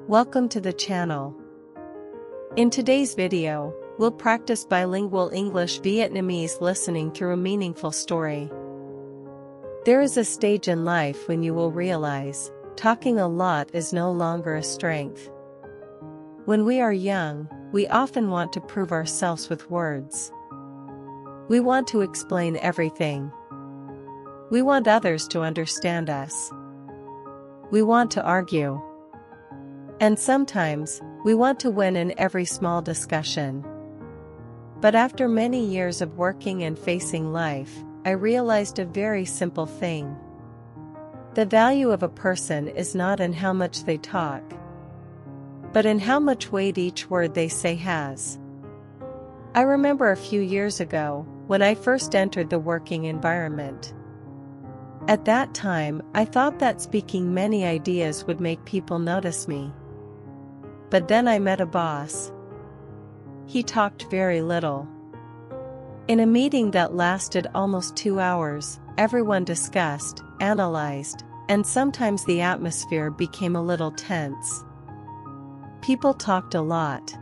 Welcome to the channel. In today's video, we'll practice bilingual English-Vietnamese listening through a meaningful story. There is a stage in life when you will realize, talking a lot is no longer a strength. When we are young, we often want to prove ourselves with words. We want to explain everything. We want others to understand us. We want to argue. And sometimes, we want to win in every small discussion. But after many years of working and facing life, I realized a very simple thing. The value of a person is not in how much they talk, but in how much weight each word they say has. I remember a few years ago, when I first entered the working environment. At that time, I thought that speaking many ideas would make people notice me. But then I met a boss. He talked very little. In a meeting that lasted almost 2 hours, everyone discussed, analyzed, and sometimes the atmosphere became a little tense. People talked a lot.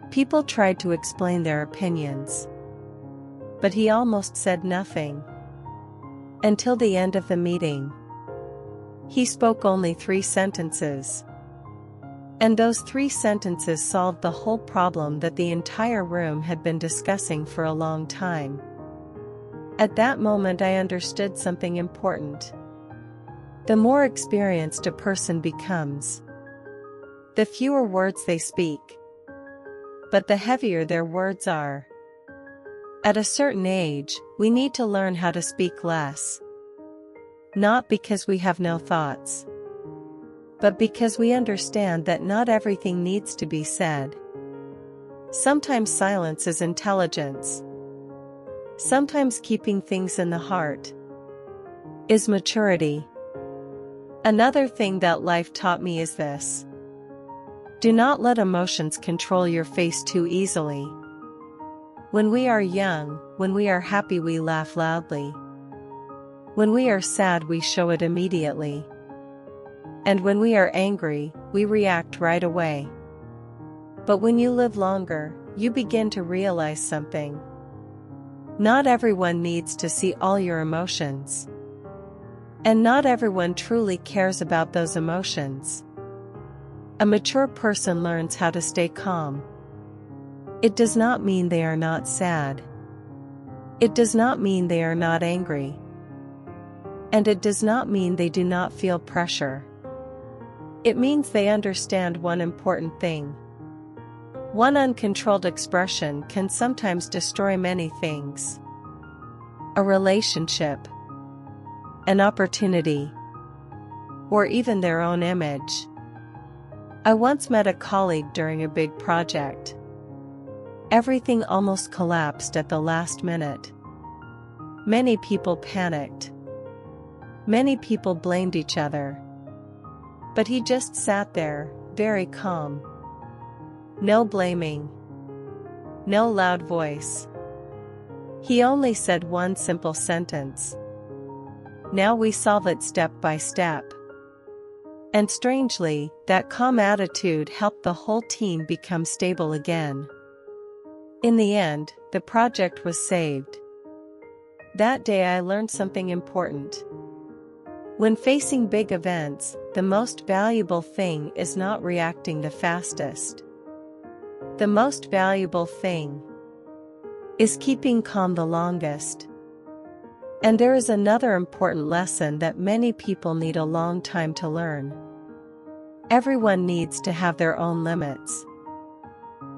People tried to explain their opinions. But he almost said nothing. Until the end of the meeting. He spoke only 3 sentences. And those 3 sentences solved the whole problem that the entire room had been discussing for a long time. At that moment I understood something important. The more experienced a person becomes, the fewer words they speak. But the heavier their words are. At a certain age, we need to learn how to speak less. Not because we have no thoughts, but because we understand that not everything needs to be said. Sometimes silence is intelligence. Sometimes keeping things in the heart is maturity. Another thing that life taught me is this. Do not let emotions control your face too easily. When we are young, when we are happy we laugh loudly. When we are sad we show it immediately. And when we are angry, we react right away. But when you live longer, you begin to realize something. Not everyone needs to see all your emotions. And not everyone truly cares about those emotions. A mature person learns how to stay calm. It does not mean they are not sad. It does not mean they are not angry. And it does not mean they do not feel pressure. It means they understand one important thing. One uncontrolled expression can sometimes destroy many things. A relationship, an opportunity, or even their own image. I once met a colleague during a big project. Everything almost collapsed at the last minute. Many people panicked. Many people blamed each other. But he just sat there, very calm. No blaming. No loud voice. He only said one simple sentence. Now we solve it step by step. And strangely, that calm attitude helped the whole team become stable again. In the end, the project was saved. That day I learned something important. When facing big events, the most valuable thing is not reacting the fastest. The most valuable thing is keeping calm the longest. And there is another important lesson that many people need a long time to learn. Everyone needs to have their own limits.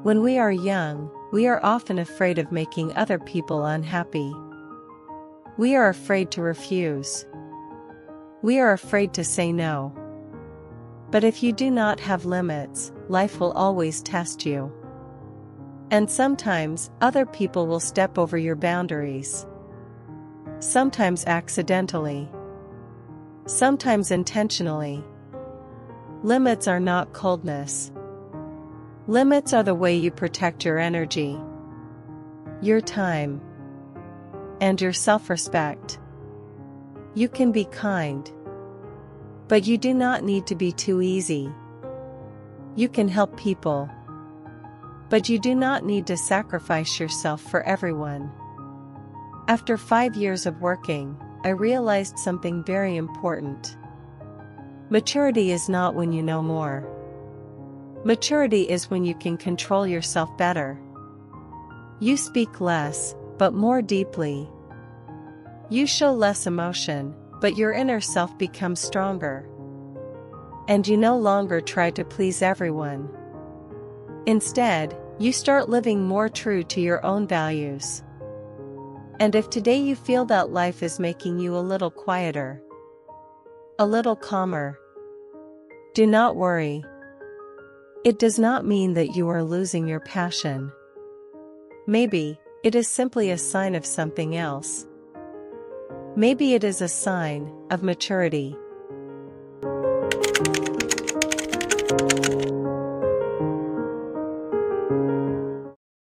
When we are young, we are often afraid of making other people unhappy. We are afraid to refuse. We are afraid to say no. But if you do not have limits, life will always test you. And sometimes, other people will step over your boundaries. Sometimes accidentally. Sometimes intentionally. Limits are not coldness. Limits are the way you protect your energy, your time, and your self-respect. You can be kind, but you do not need to be too easy. You can help people. But you do not need to sacrifice yourself for everyone. After 5 years of working, I realized something very important. Maturity is not when you know more. Maturity is when you can control yourself better. You speak less, but more deeply. You show less emotion, but your inner self becomes stronger. And you no longer try to please everyone. Instead, you start living more true to your own values. And if today you feel that life is making you a little quieter, a little calmer, do not worry. It does not mean that you are losing your passion. Maybe it is simply a sign of something else. Maybe it is a sign of maturity.